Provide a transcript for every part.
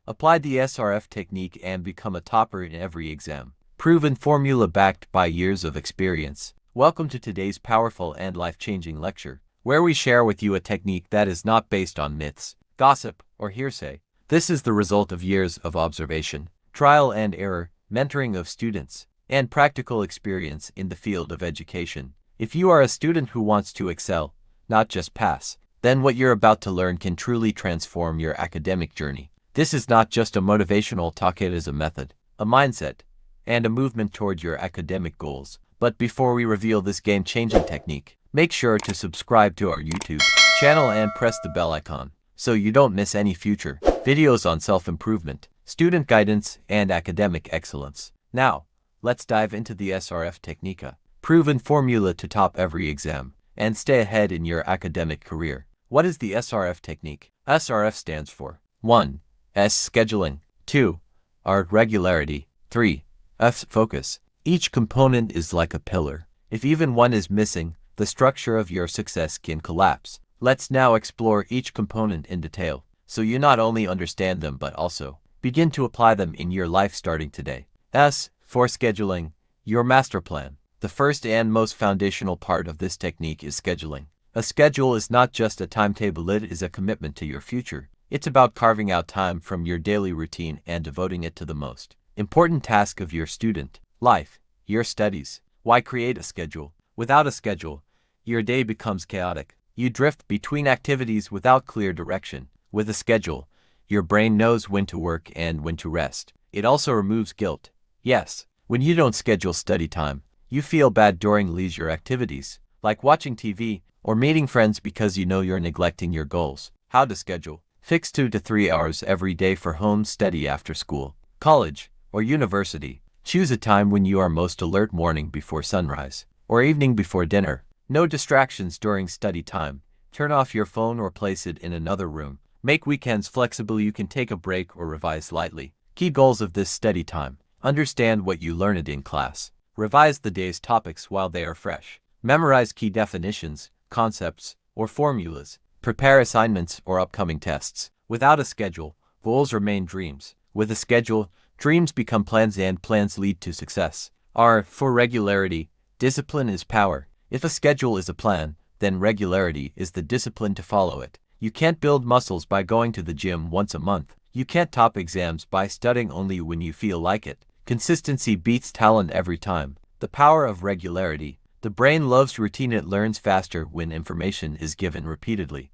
Apply the SRF technique and become a topper in every exam. Proven formula backed by years of experience. Welcome to today's powerful and life-changing lecture, where we share with you a technique that is not based on myths, gossip, or hearsay. This is the result of years of observation, trial and error, mentoring of students, and practical experience in the field of education. If you are a student who wants to excel, not just pass, then what you're about to learn can truly transform your academic journey. This is not just a motivational talk, it is a method, a mindset, and a movement toward your academic goals. But before we reveal this game-changing technique, make sure to subscribe to our YouTube channel and press the bell icon so you don't miss any future videos on self-improvement, student guidance, and academic excellence. Now, let's dive into the SRF technique, proven formula to top every exam and stay ahead in your academic career. What is the SRF technique? SRF stands for 1. S. Scheduling. 2. R. Regularity. 3. F. Focus. Each component is like a pillar. If even one is missing, the structure of your success can collapse. Let's now explore each component in detail, so you not only understand them but also begin to apply them in your life starting today. S. For scheduling, your master plan. The first and most foundational part of this technique is scheduling. A schedule is not just a timetable, it is a commitment to your future. It's about carving out time from your daily routine and devoting it to the most important task of your student life, your studies. Why create a schedule? Without a schedule, your day becomes chaotic. You drift between activities without clear direction. With a schedule, your brain knows when to work and when to rest. It also removes guilt. Yes, when you don't schedule study time, you feel bad during leisure activities, like watching TV or meeting friends because you know you're neglecting your goals. How to schedule? Fix 2 to 3 hours every day for home study after school, college, or university. Choose a time when you are most alert: morning before sunrise, or evening before dinner. No distractions during study time. Turn off your phone or place it in another room. Make weekends flexible, you can take a break or revise lightly. Key goals of this study time: understand what you learned in class. Revise the day's topics while they are fresh. Memorize key definitions, concepts, or formulas. Prepare assignments or upcoming tests. Without a schedule, goals remain dreams. With a schedule, dreams become plans and plans lead to success. R. For regularity, discipline is power. If a schedule is a plan, then regularity is the discipline to follow it. You can't build muscles by going to the gym once a month. You can't top exams by studying only when you feel like it. Consistency beats talent every time. The power of regularity. The brain loves routine, it learns faster when information is given repeatedly.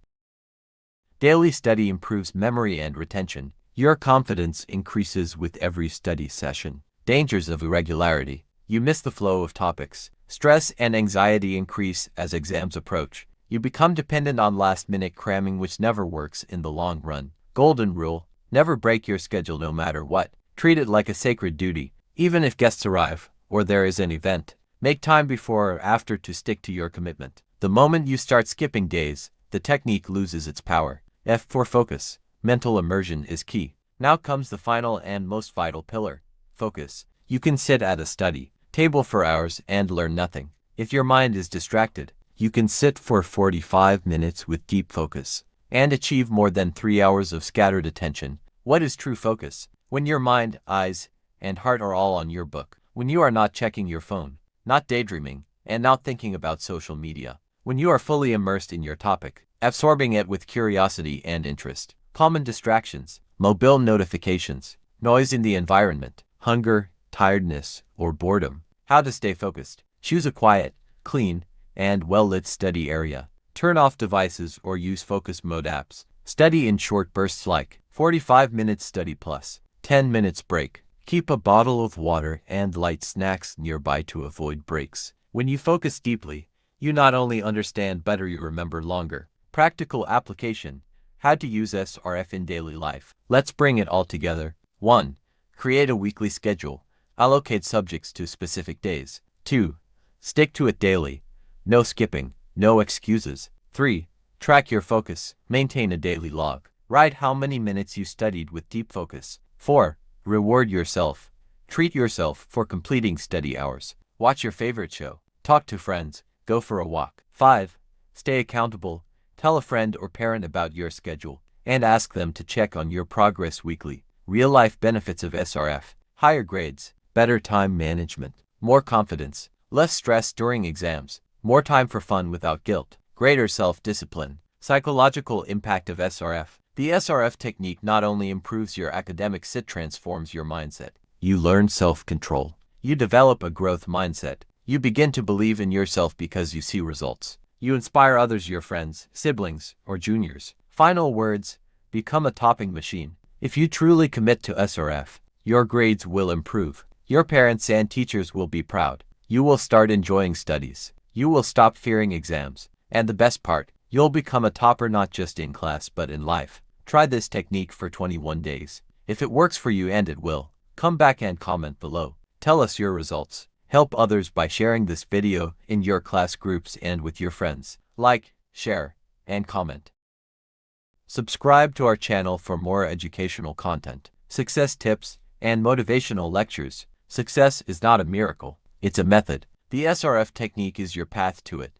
Daily study improves memory and retention. Your confidence increases with every study session. Dangers of irregularity. You miss the flow of topics. Stress and anxiety increase as exams approach. You become dependent on last-minute cramming, which never works in the long run. Golden rule: never break your schedule no matter what. Treat it like a sacred duty. Even if guests arrive or there is an event, make time before or after to stick to your commitment. The moment you start skipping days, the technique loses its power. F. For focus. Mental immersion is key. Now comes the final and most vital pillar: focus. You can sit at a study table for hours and learn nothing. If your mind is distracted, you can sit for 45 minutes with deep focus and achieve more than 3 hours of scattered attention. What is true focus? When your mind, eyes, and heart are all on your book. When you are not checking your phone, not daydreaming, and not thinking about social media. When you are fully immersed in your topic, absorbing it with curiosity and interest. Common distractions: mobile notifications, noise in the environment, hunger, tiredness, or boredom. How to stay focused? Choose a quiet, clean, and well-lit study area. Turn off devices or use focus mode apps. Study in short bursts like 45 minutes study plus 10 minutes break. Keep a bottle of water and light snacks nearby to avoid breaks. When you focus deeply, you not only understand better, you remember longer. Practical application: how to use SRF in daily life. Let's bring it all together. 1. Create a weekly schedule. Allocate subjects to specific days. 2. Stick to it daily. No skipping, no excuses. 3. Track your focus. Maintain a daily log. Write how many minutes you studied with deep focus. 4. Reward yourself. Treat yourself for completing study hours. Watch your favorite show. Talk to friends. Go for a walk. 5. Stay accountable. Tell a friend or parent about your schedule and ask them to check on your progress weekly. Real-life benefits of SRF: higher grades, better time management, more confidence, less stress during exams, more time for fun without guilt, greater self-discipline. Psychological impact of SRF: the SRF technique not only improves your academics, it transforms your mindset. You learn self-control. You develop a growth mindset. You begin to believe in yourself because you see results. You inspire others, your friends, siblings, or juniors. Final words: become a topping machine. If you truly commit to SRF, your grades will improve. Your parents and teachers will be proud. You will start enjoying studies. You will stop fearing exams. And the best part, you'll become a topper not just in class but in life. Try this technique for 21 days. If it works for you, and it will, come back and comment below. Tell us your results. Help others by sharing this video in your class groups and with your friends. Like, share, and comment. Subscribe to our channel for more educational content, success tips, and motivational lectures. Success is not a miracle, it's a method. The SRF technique is your path to it.